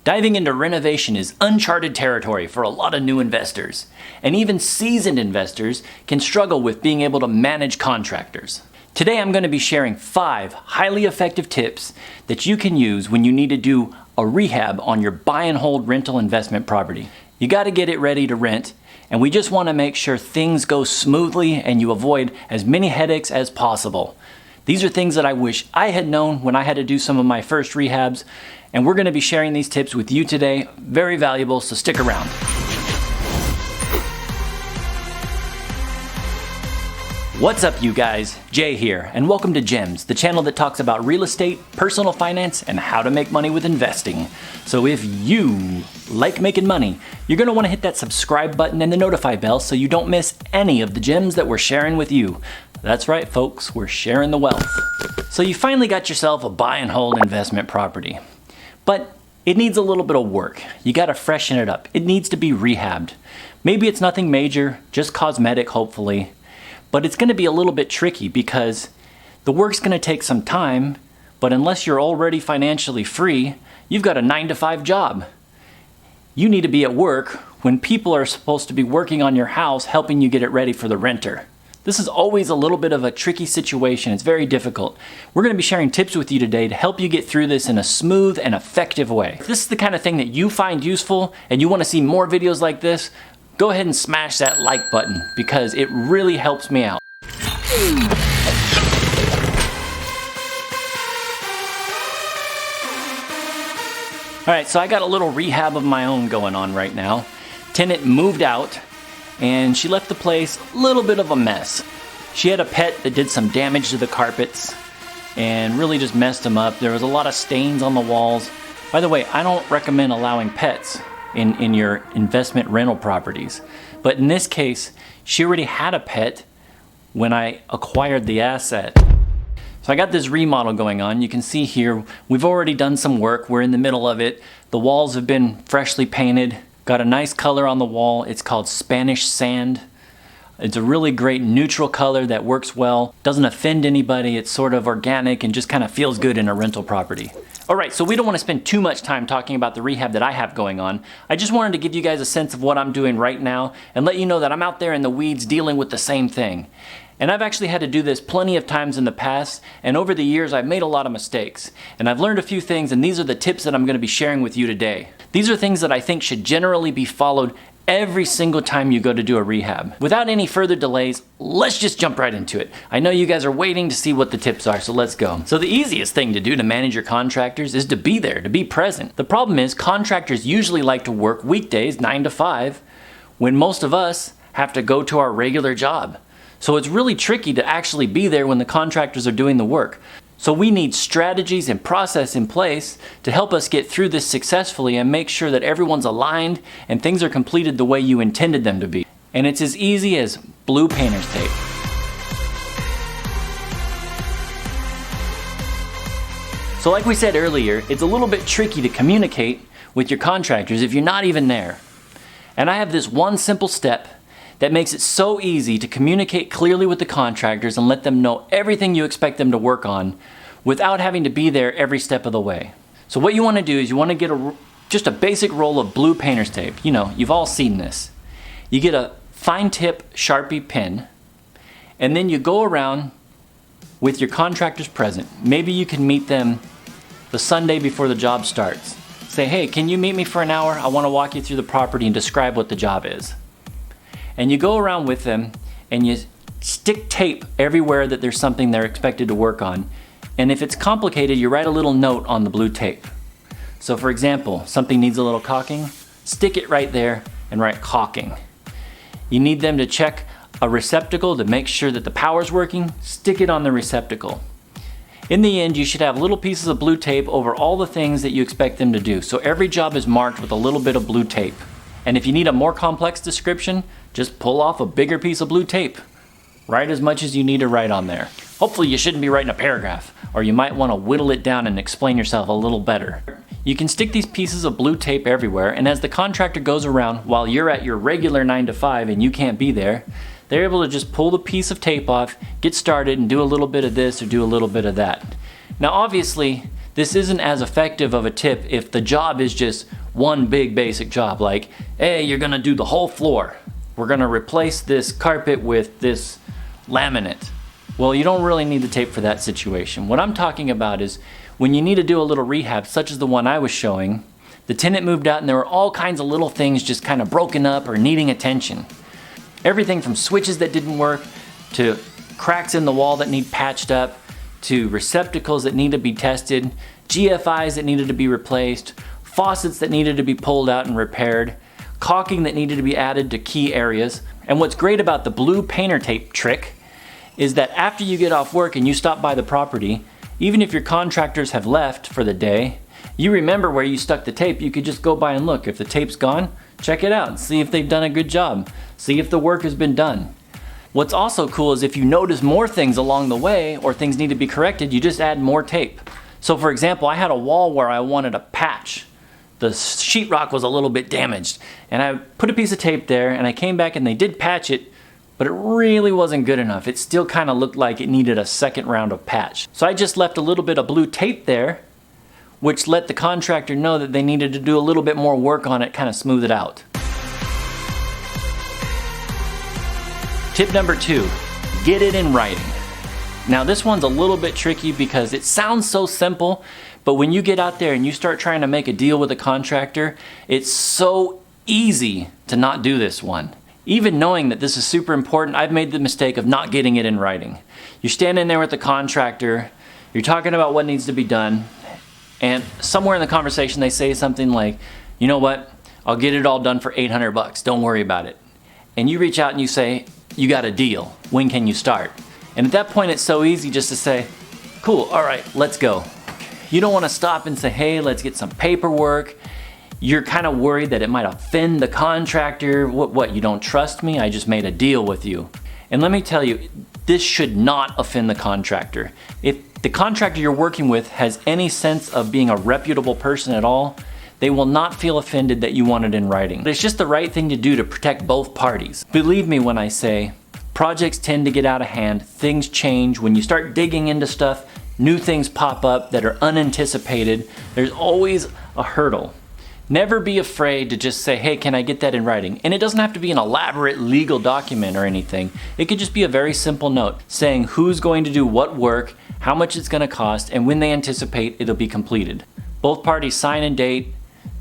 Diving into renovation is uncharted territory for a lot of new investors, and even seasoned investors can struggle with being able to manage contractors. Today I'm going to be sharing 5 highly effective tips that you can use when you need to do a rehab on your buy and hold rental investment property. You got to get it ready to rent, and we just want to make sure things go smoothly and you avoid as many headaches as possible. These are things that I wish I had known when I had to do some of my first rehabs, and we're going to be sharing these tips with you today. Very valuable, so stick around. What's up, you guys? Jay here, and welcome to Gems, the channel that talks about real estate, personal finance, and how to make money with investing. So if you like making money, you're going to want to hit that subscribe button and the notify bell so you don't miss any of the gems that we're sharing with you. That's right, folks, we're sharing the wealth. So you finally got yourself a buy and hold investment property, but it needs a little bit of work. You got to freshen it up. It needs to be rehabbed. Maybe it's nothing major, just cosmetic, hopefully. But it's going to be a little bit tricky because the work's going to take some time, but unless you're already financially free, you've got a 9-to-5 job. You need to be at work when people are supposed to be working on your house, helping you get it ready for the renter. This is always a little bit of a tricky situation. It's very difficult. We're going to be sharing tips with you today to help you get through this in a smooth and effective way. If this is the kind of thing that you find useful and you want to see more videos like this, go ahead and smash that like button because it really helps me out. Alright, so I got a little rehab of my own going on right now. Tenant moved out and she left the place a little bit of a mess. She had a pet that did some damage to the carpets and really just messed them up. There was a lot of stains on the walls. By the way, I don't recommend allowing pets in your investment rental properties. But in this case, she already had a pet when I acquired the asset. So I got this remodel going on. You can see here, we've already done some work. We're in the middle of it. The walls have been freshly painted. Got a nice color on the wall. It's called Spanish sand. It's a really great neutral color that works well. Doesn't offend anybody. It's sort of organic and just kind of feels good in a rental property. Alright, so we don't want to spend too much time talking about the rehab that I have going on. I just wanted to give you guys a sense of what I'm doing right now and let you know that I'm out there in the weeds dealing with the same thing. And I've actually had to do this plenty of times in the past, and over the years I've made a lot of mistakes. And I've learned a few things, and these are the tips that I'm going to be sharing with you today. These are things that I think should generally be followed every single time you go to do a rehab. Without any further delays, let's just jump right into it. I know you guys are waiting to see what the tips are, so let's go. So the easiest thing to do to manage your contractors is to be there, to be present. The problem is contractors usually like to work weekdays 9 to 5 when most of us have to go to our regular job. So it's really tricky to actually be there when the contractors are doing the work. So we need strategies and process in place to help us get through this successfully and make sure that everyone's aligned and things are completed the way you intended them to be. And it's as easy as blue painter's tape. So like we said earlier, it's a little bit tricky to communicate with your contractors if you're not even there. And I have this one simple step that makes it so easy to communicate clearly with the contractors and let them know everything you expect them to work on without having to be there every step of the way. So what you want to do is you want to get just a basic roll of blue painter's tape. You know, you've all seen this. You get a fine tip Sharpie pen, and then you go around with your contractors present. Maybe you can meet them the Sunday before the job starts. Say, hey, can you meet me for an hour? I want to walk you through the property and describe what the job is. And you go around with them and you stick tape everywhere that there's something they're expected to work on. And if it's complicated, you write a little note on the blue tape. So for example, something needs a little caulking, stick it right there and write caulking. You need them to check a receptacle to make sure that the power's working, stick it on the receptacle. In the end, you should have little pieces of blue tape over all the things that you expect them to do. So every job is marked with a little bit of blue tape. And if you need a more complex description, just pull off a bigger piece of blue tape. Write as much as you need to write on there. Hopefully you shouldn't be writing a paragraph, or you might want to whittle it down and explain yourself a little better. You can stick these pieces of blue tape everywhere, and as the contractor goes around while you're at your regular 9 to 5 and you can't be there, they're able to just pull the piece of tape off, get started, and do a little bit of this or do a little bit of that. Now obviously, this isn't as effective of a tip if the job is just one big basic job, like, hey, you're gonna do the whole floor. We're gonna replace this carpet with this laminate. Well, you don't really need the tape for that situation. What I'm talking about is when you need to do a little rehab, such as the one I was showing, the tenant moved out and there were all kinds of little things just kind of broken up or needing attention. Everything from switches that didn't work, to cracks in the wall that need patched up, to receptacles that need to be tested, GFIs that needed to be replaced, faucets that needed to be pulled out and repaired, caulking that needed to be added to key areas. And what's great about the blue painter tape trick is that after you get off work and you stop by the property, even if your contractors have left for the day, you remember where you stuck the tape. You could just go by and look. If the tape's gone, check it out and see if they've done a good job. See if the work has been done. What's also cool is if you notice more things along the way or things need to be corrected, you just add more tape. So for example, I had a wall where I wanted a patch. The sheetrock was a little bit damaged and I put a piece of tape there and I came back and they did patch it, but it really wasn't good enough. It still kind of looked like it needed a second round of patch. So I just left a little bit of blue tape there, which let the contractor know that they needed to do a little bit more work on it, kind of smooth it out. Tip number 2, get it in writing. Now this one's a little bit tricky because it sounds so simple, but when you get out there and you start trying to make a deal with a contractor, it's so easy to not do this one. Even knowing that this is super important, I've made the mistake of not getting it in writing. You're standing there with the contractor, you're talking about what needs to be done, and somewhere in the conversation they say something like, you know what, I'll get it all done for 800 bucks, don't worry about it. And you reach out and you say, you got a deal, when can you start? And at that point it's so easy just to say, cool, all right, let's go. You don't want to stop and say, hey, let's get some paperwork. You're kind of worried that it might offend the contractor. What, you don't trust me? I just made a deal with you. And let me tell you, this should not offend the contractor. If the contractor you're working with has any sense of being a reputable person at all, they will not feel offended that you want it in writing. It's just the right thing to do to protect both parties. Believe me when I say, projects tend to get out of hand, things change. When you start digging into stuff, new things pop up that are unanticipated. There's always a hurdle. Never be afraid to just say, hey, can I get that in writing? And it doesn't have to be an elaborate legal document or anything. It could just be a very simple note saying who's going to do what work, how much it's going to cost, and when they anticipate it'll be completed. Both parties sign and date,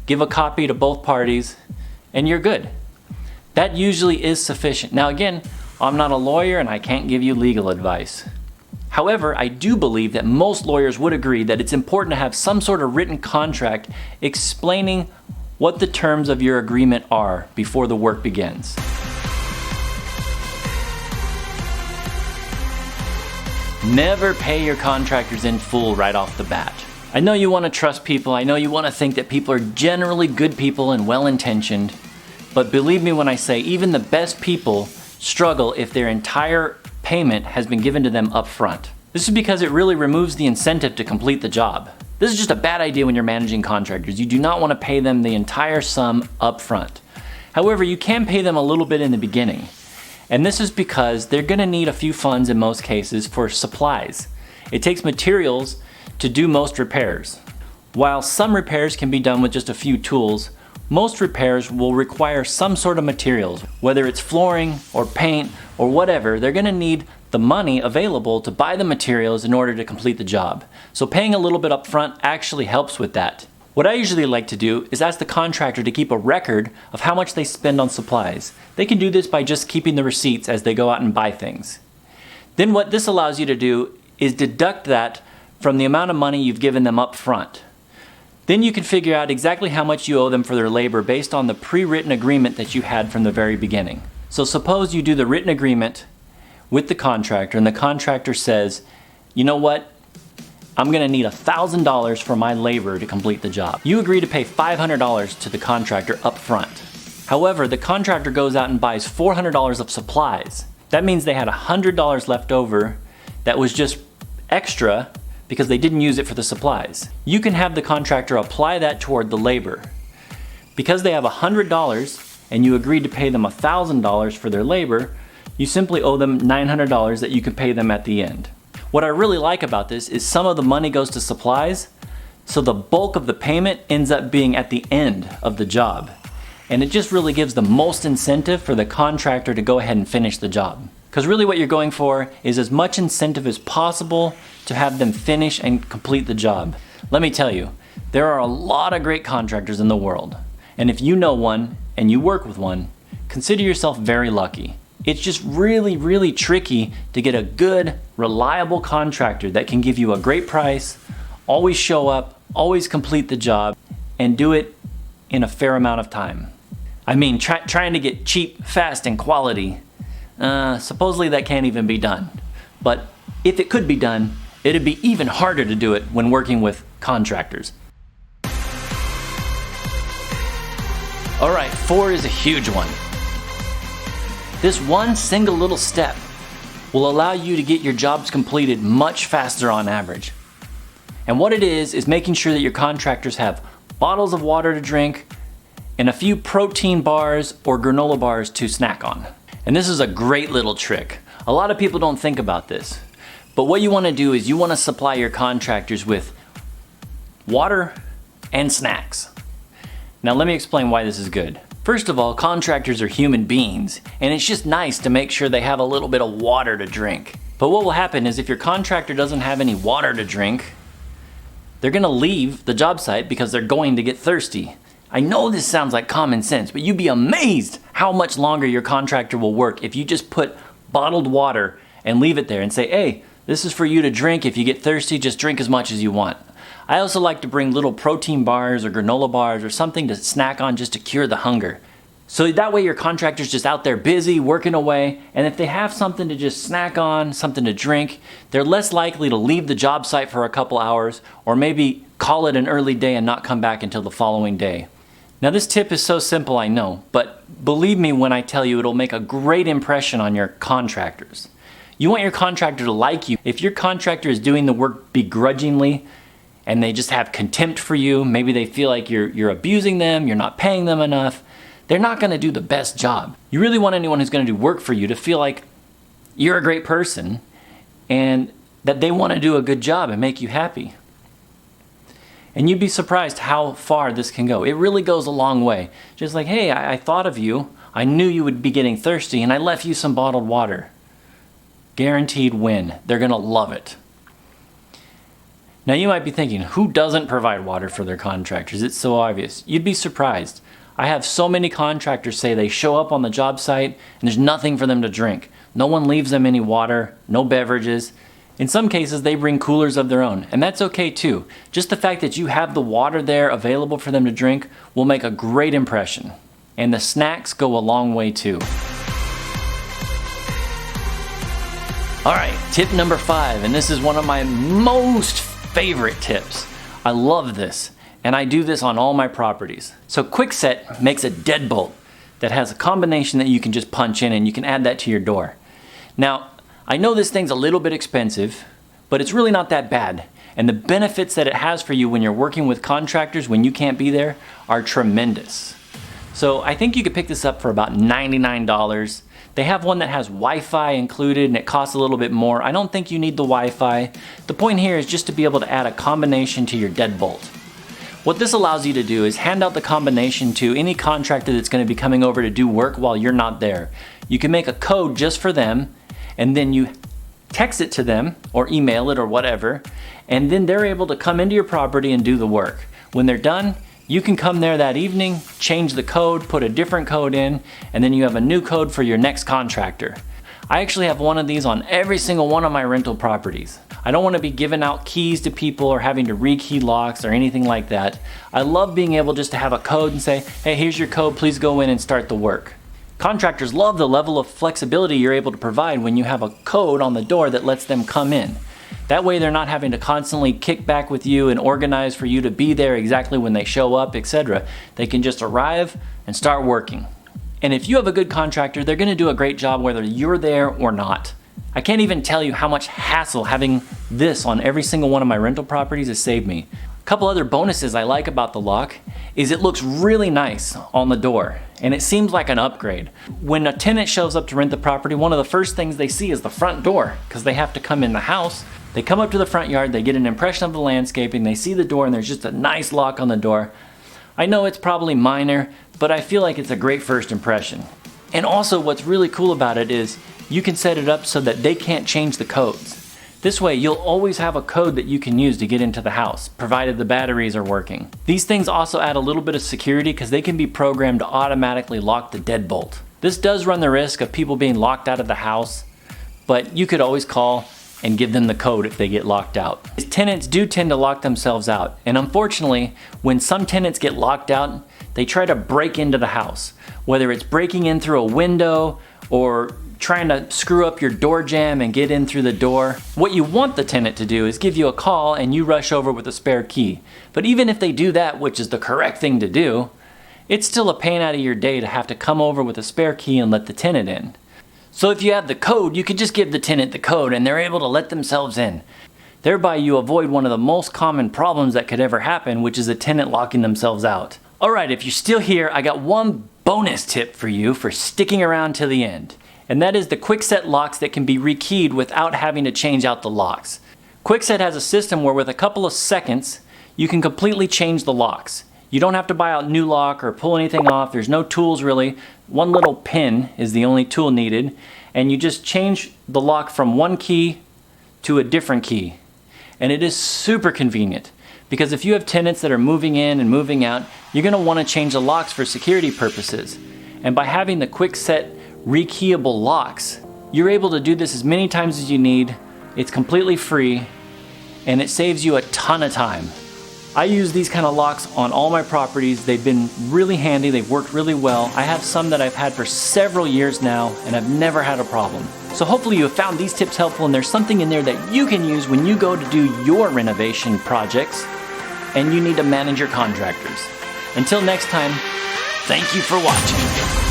give a copy to both parties, and you're good. That usually is sufficient. Now again, I'm not a lawyer and I can't give you legal advice. However, I do believe that most lawyers would agree that it's important to have some sort of written contract explaining what the terms of your agreement are before the work begins. Never pay your contractors in full right off the bat. I know you want to trust people, I know you want to think that people are generally good people and well-intentioned, but believe me when I say even the best people struggle if their entire payment has been given to them up front. This is because it really removes the incentive to complete the job. This is just a bad idea when you're managing contractors. You do not want to pay them the entire sum up front. However, you can pay them a little bit in the beginning. And this is because they're going to need a few funds in most cases for supplies. It takes materials to do most repairs. While some repairs can be done with just a few tools, most repairs will require some sort of materials. Whether it's flooring or paint or whatever, they're going to need the money available to buy the materials in order to complete the job. So paying a little bit up front actually helps with that. What I usually like to do is ask the contractor to keep a record of how much they spend on supplies. They can do this by just keeping the receipts as they go out and buy things. Then what this allows you to do is deduct that from the amount of money you've given them up front. Then you can figure out exactly how much you owe them for their labor based on the pre-written agreement that you had from the very beginning. So suppose you do the written agreement with the contractor and the contractor says, you know what, I'm going to need $1,000 for my labor to complete the job. You agree to pay $500 to the contractor up front. However, the contractor goes out and buys $400 of supplies. That means they had $100 left over that was just extra because they didn't use it for the supplies. You can have the contractor apply that toward the labor. Because they have $100 and you agreed to pay them $1,000 for their labor, you simply owe them $900 that you can pay them at the end. What I really like about this is some of the money goes to supplies, So the bulk of the payment ends up being at the end of the job. And it just really gives the most incentive for the contractor to go ahead and finish the job. Because really what you're going for is as much incentive as possible to have them finish and complete the job. Let me tell you, there are a lot of great contractors in the world. And if you know one and you work with one, consider yourself very lucky. It's just really, really tricky to get a good, reliable contractor that can give you a great price, always show up, always complete the job, and do it in a fair amount of time. I mean, trying to get cheap, fast, and quality, supposedly that can't even be done. But if it could be done, it'd be even harder to do it when working with contractors. All right, 4 is a huge one. This one single little step will allow you to get your jobs completed much faster on average. And what it is making sure that your contractors have bottles of water to drink and a few protein bars or granola bars to snack on. And this is a great little trick. A lot of people don't think about this. But what you want to do is you want to supply your contractors with water and snacks. Now let me explain why this is good. First of all, contractors are human beings, and it's just nice to make sure they have a little bit of water to drink. But what will happen is if your contractor doesn't have any water to drink, they're gonna leave the job site because they're going to get thirsty. I know this sounds like common sense, but you'd be amazed how much longer your contractor will work if you just put bottled water and leave it there and say, hey, this is for you to drink. If you get thirsty, just drink as much as you want. I also like to bring little protein bars or granola bars or something to snack on just to cure the hunger. So that way your contractor's just out there busy, working away, and if they have something to just snack on, something to drink, they're less likely to leave the job site for a couple hours or maybe call it an early day and not come back until the following day. Now this tip is so simple, I know, but believe me when I tell you it'll make a great impression on your contractors. You want your contractor to like you. If your contractor is doing the work begrudgingly and they just have contempt for you, maybe they feel like you're abusing them, you're not paying them enough, they're not gonna do the best job. You really want anyone who's gonna do work for you to feel like you're a great person and that they wanna do a good job and make you happy. And you'd be surprised how far this can go. It really goes a long way. Just like, hey, I thought of you, I knew you would be getting thirsty and I left you some bottled water. Guaranteed win. They're gonna love it. Now you might be thinking, who doesn't provide water for their contractors? It's so obvious. You'd be surprised. I have so many contractors say they show up on the job site and there's nothing for them to drink. No one leaves them any water, no beverages. In some cases, they bring coolers of their own, and that's okay too. Just the fact that you have the water there available for them to drink will make a great impression. And the snacks go a long way too. All right, tip number 5, and this is one of my most favorite tips. I love this, and I do this on all my properties. So Kwikset makes a deadbolt that has a combination that you can just punch in and you can add that to your door. Now, I know this thing's a little bit expensive, but it's really not that bad. And the benefits that it has for you when you're working with contractors when you can't be there are tremendous. So I think you could pick this up for about $99. They have one that has Wi-Fi included and it costs a little bit more. I don't think you need the Wi-Fi. The point here is just to be able to add a combination to your deadbolt. What this allows you to do is hand out the combination to any contractor that's going to be coming over to do work while you're not there. You can make a code just for them and then you text it to them or email it or whatever, and then they're able to come into your property and do the work. When they're done, you can come there that evening, change the code, put a different code in, and then you have a new code for your next contractor. I actually have one of these on every single one of my rental properties. I don't want to be giving out keys to people or having to rekey locks or anything like that. I love being able just to have a code and say, hey, here's your code, please go in and start the work. Contractors love the level of flexibility you're able to provide when you have a code on the door that lets them come in. That way they're not having to constantly kick back with you and organize for you to be there exactly when they show up, etc. They can just arrive and start working. And if you have a good contractor, they're going to do a great job whether you're there or not. I can't even tell you how much hassle having this on every single one of my rental properties has saved me. A couple other bonuses I like about the lock is it looks really nice on the door and it seems like an upgrade. When a tenant shows up to rent the property, one of the first things they see is the front door because they have to come in the house. They come up to the front yard, they get an impression of the landscaping, they see the door, and there's just a nice lock on the door. I know it's probably minor, but I feel like it's a great first impression. And also what's really cool about it is you can set it up so that they can't change the codes. This way you'll always have a code that you can use to get into the house, provided the batteries are working. These things also add a little bit of security because they can be programmed to automatically lock the deadbolt. This does run the risk of people being locked out of the house, but you could always call and give them the code if they get locked out. Tenants do tend to lock themselves out, and unfortunately, when some tenants get locked out, they try to break into the house. Whether it's breaking in through a window or trying to screw up your door jamb and get in through the door. What you want the tenant to do is give you a call and you rush over with a spare key. But even if they do that, which is the correct thing to do, it's still a pain out of your day to have to come over with a spare key and let the tenant in. So if you have the code, you could just give the tenant the code and they're able to let themselves in. Thereby you avoid one of the most common problems that could ever happen, which is a tenant locking themselves out. Alright, if you're still here, I got one bonus tip for you for sticking around till the end. And that is the Kwikset locks that can be rekeyed without having to change out the locks. Kwikset has a system where with a couple of seconds, you can completely change the locks. You don't have to buy a new lock or pull anything off. There's no tools really. One little pin is the only tool needed. And you just change the lock from one key to a different key. And it is super convenient. Because if you have tenants that are moving in and moving out, you're going to want to change the locks for security purposes. And by having the Kwikset rekeyable locks, you're able to do this as many times as you need. It's completely free and it saves you a ton of time. I use these kind of locks on all my properties. They've been really handy, they've worked really well. I have some that I've had for several years now and I've never had a problem. So hopefully you have found these tips helpful and there's something in there that you can use when you go to do your renovation projects and you need to manage your contractors. Until next time, thank you for watching.